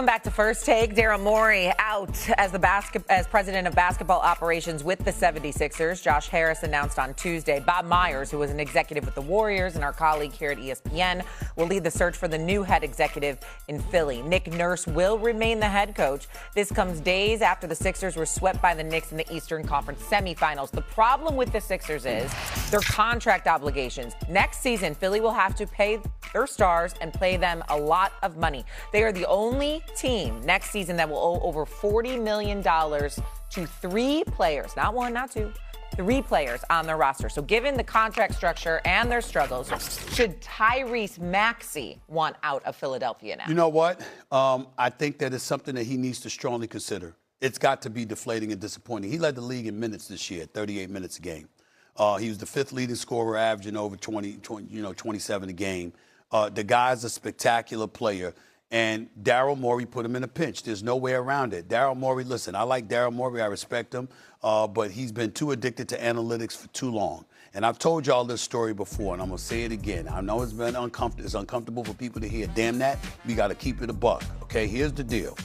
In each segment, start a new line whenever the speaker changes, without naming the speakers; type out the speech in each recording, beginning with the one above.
Welcome back to First Take. Daryl Morey out as president of basketball operations with the 76ers. Josh Harris announced on Tuesday. Bob Myers, who was an executive with the Warriors and our colleague here at ESPN, will lead the search for the new head executive in Philly. Nick Nurse will remain the head coach. This comes days after the Sixers were swept by the Knicks in the Eastern Conference semifinals. The problem with the Sixers is their contract obligations. Next season, Philly will have to pay their stars and pay them a lot of money. They are the only team next season that will owe over $40 million to three players, not one, not two, three players on their roster. So given the contract structure and their struggles, should Tyrese Maxey want out of Philadelphia now?
You know what? I think that is something that he needs to strongly consider. It's got to be deflating and disappointing. He led the league in minutes this year, 38 minutes a game. He was the fifth leading scorer, averaging over 27 a game. The guy's a spectacular player, and Daryl Morey put him in a pinch. There's no way around it. Daryl Morey, listen, I like Daryl Morey. I respect him, but he's been too addicted to analytics for too long. And I've told y'all this story before, and I'm going to say it again. I know it's been uncomfortable. It's uncomfortable for people to hear. Damn that. We got to keep it a buck. Okay, here's the deal.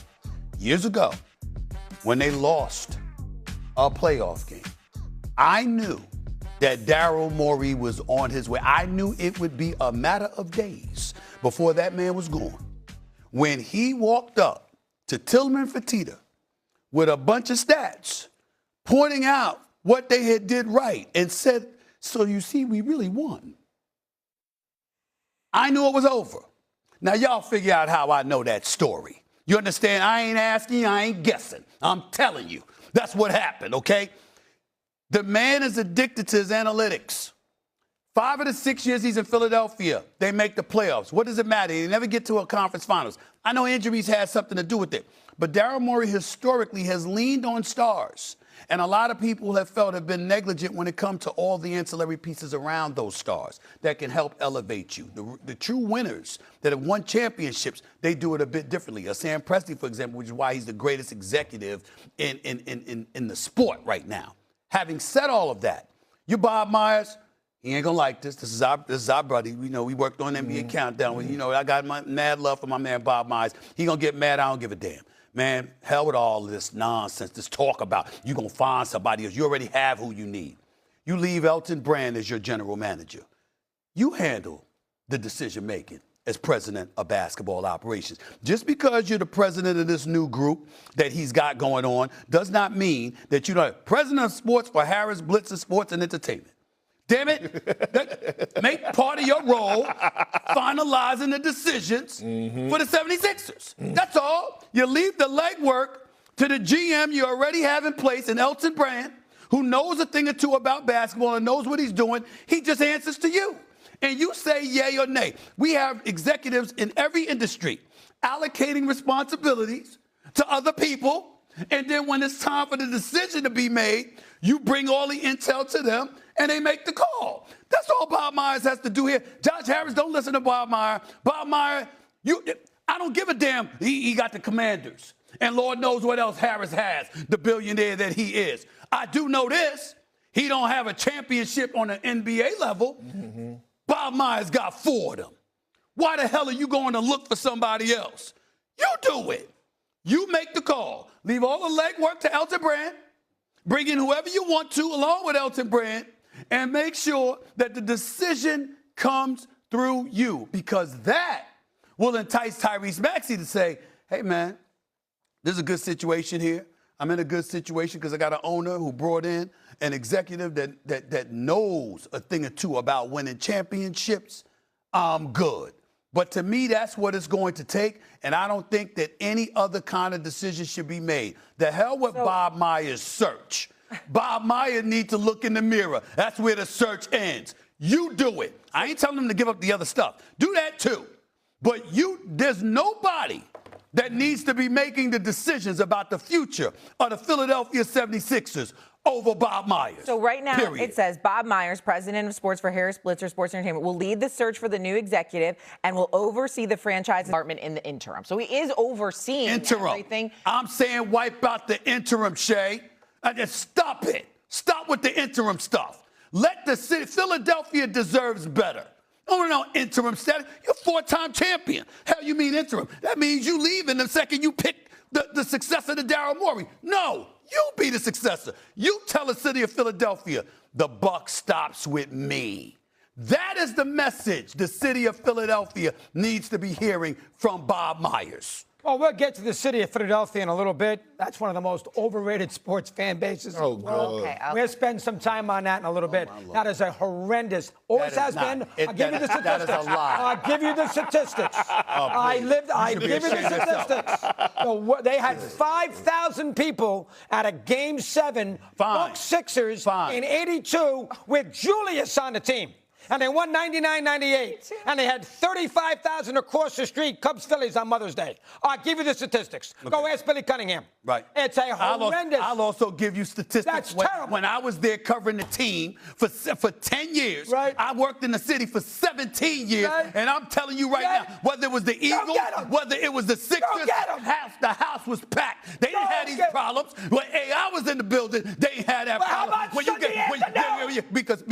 Years ago, when they lost a playoff game, I knew that Daryl Morey was on his way. I knew it would be a matter of days before that man was gone. When he walked up to Tillman Fertitta with a bunch of stats, pointing out what they had did right, and said, so you see, we really won. I knew it was over. Now, y'all figure out how I know that story. You understand? I ain't asking, I ain't guessing. I'm telling you. That's what happened, okay? The man is addicted to his analytics. 5 of the 6 years he's in Philadelphia, they make the playoffs. What does it matter? They never get to a conference finals. I know injuries had something to do with it, but Daryl Morey historically has leaned on stars, and a lot of people have been negligent when it comes to all the ancillary pieces around those stars that can help elevate you. The true winners that have won championships, they do it a bit differently. Sam Presti, for example, which is why he's the greatest executive in the sport right now. Having said all of that, you Bob Myers, he ain't gonna like this. This is our buddy. We worked on NBA Countdown. I got my mad love for my man Bob Myers. He gonna get mad. I don't give a damn. Man, hell with all this nonsense, this talk about you gonna find somebody else. You already have who you need. You leave Elton Brand as your general manager. You handle the decision making as president of basketball operations. Just because you're the president of this new group that he's got going on does not mean that you're not president of sports for Harris Blitzer Sports and Entertainment. Damn it. Make part of your role finalizing the decisions for the 76ers. That's all. You leave the legwork to the GM you already have in place in Elton Brand, who knows a thing or two about basketball and knows what he's doing. He just answers to you. And you say yay or nay. We have executives in every industry allocating responsibilities to other people. And then when it's time for the decision to be made, you bring all the intel to them and they make the call. That's all Bob Myers has to do here. Josh Harris, don't listen to Bob Myers. Bob Myers, I don't give a damn. He got the Commanders. And Lord knows what else Harris has, the billionaire that he is. I do know this. He don't have a championship on an NBA level. Bob Myers got 4 of them. Why the hell are you going to look for somebody else? You do it. You make the call. Leave all the legwork to Elton Brand. Bring in whoever you want to along with Elton Brand and make sure that the decision comes through you, because that will entice Tyrese Maxey to say, hey, man, this is a good situation here. I'm in a good situation because I got an owner who brought in an executive that knows a thing or two about winning championships. I'm good. But to me, that's what it's going to take, and I don't think that any other kind of decision should be made. The hell with Bob Myers' search. Bob Myers needs to look in the mirror. That's where the search ends. You do it. I ain't telling him to give up the other stuff. Do that too. But there's nobody that needs to be making the decisions about the future of the Philadelphia 76ers over Bob Myers.
So right now it says Bob Myers, president of sports for Harris Blitzer Sports Entertainment, will lead the search for the new executive and will oversee the franchise department in the interim. So he is overseeing everything.
I'm saying wipe out the interim, Shay. Just stop it. Stop with the interim stuff. Let the city, Philadelphia deserves better. No, interim status. You're a four-time champion. Hell, you mean interim? That means you leave in the second you pick the successor to Daryl Morey. No, you be the successor. You tell the city of Philadelphia, the buck stops with me. That is the message the city of Philadelphia needs to be hearing from Bob Myers.
Well, we'll get to the city of Philadelphia in a little bit. That's one of the most overrated sports fan bases in the world.
Okay.
We'll spend some time on that in a little bit. That is a horrorous, always has been. I'll give you the statistics.
That is a lie.
I'll give you the statistics. I give you the statistics. So they had 5,000 people at a Game 7 Bucks Sixers in '82 with Julius on the team. And they won 99-98. And they had 35,000 across the street, Cubs-Phillies on Mother's Day. I'll give you the statistics. Okay. Go ask Billy Cunningham.
Right.
It's a horrendous.
I'll also give you statistics.
That's terrible.
When I was there covering the team for 10 years,
right.
I worked in the city for 17 years,
right.
and I'm telling you right now, whether it was the Eagles, whether it was the Sixers, the house was packed. They didn't have these problems. When I was in the building, they ain't had that problem.
How about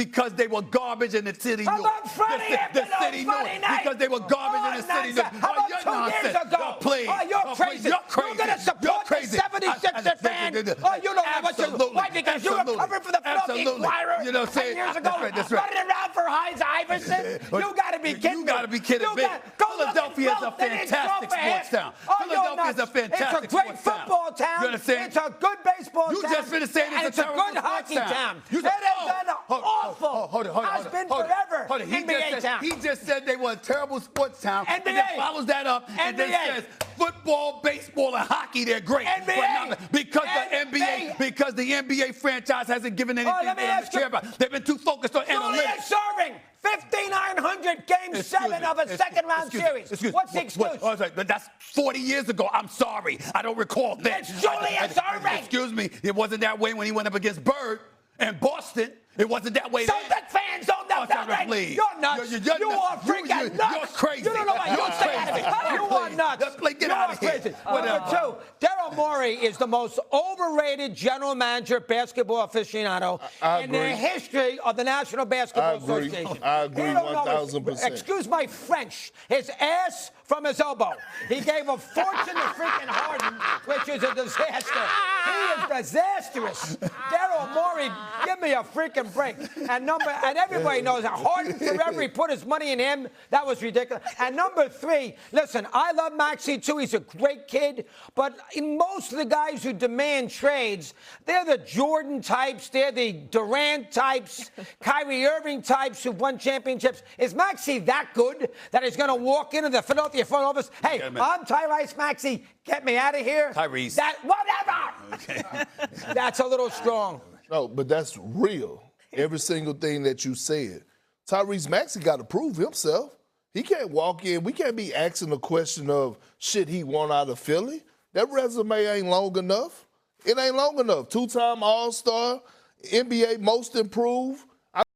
because they were garbage in the city.
How about Freddie
the city knew it because they were garbage in the city.
How about 2 years ago? You're crazy. You're going to support the 76er fan. Oh, you don't know what you. Why? Because you were covering for the Philadelphia Inquirer 10 years ago, running around for Heinz Iverson. You got to be kidding me.
You got to be kidding me. Philadelphia is a fantastic sports town. Philadelphia is a fantastic sports town.
It's a great football town.
You understand?
It's a good baseball town.
You just finished saying it's a
good hockey town. It is an awful. Has been forever. NBA town.
He just said they were a terrible sports town.
NBA.
And then follows that up and then says football, baseball, and hockey, they're great.
NBA.
Because the NBA franchise hasn't given anything for them to care about. They've been too focused on analytics.
Serving 5,900 Game 7 of a second-round series. What's the excuse?
That's 40 years ago. I'm sorry. I don't recall that.
It's Julius Erving.
Excuse me. It wasn't that way when he went up against Bird and Boston. It wasn't that way then.
Celtic fans don't know that. You're nuts. You are freaking nuts.
You're crazy.
You don't know what you're saying. You are nuts.
Get out of here.
Number 2, Daryl Morey is the most overrated general manager, basketball aficionado in the history of the National Basketball Association.
I agree 1,000%.
Excuse my French. His ass from his elbow. He gave a fortune to freaking Harden, which is a disaster. He is disastrous. Daryl Morey, give me a freaking break. And everybody knows that Harden forever, he put his money in him. That was ridiculous. And number 3, listen, I love Maxey too. He's a great kid. But in most of the guys who demand trades, they're the Jordan types. They're the Durant types, Kyrie Irving types who've won championships. Is Maxey that good that he's going to walk into the Philadelphia front office? Hey, I'm Tyrese Maxey. Get me out of here.
Tyrese.
Whatever.
Okay.
That's a little strong.
No, but that's real. Every single thing that you said. Tyrese Maxey got to prove himself. He can't walk in. We can't be asking the question of shit he won out of Philly. That resume ain't long enough. It ain't long enough. 2-time All-Star, NBA Most Improved.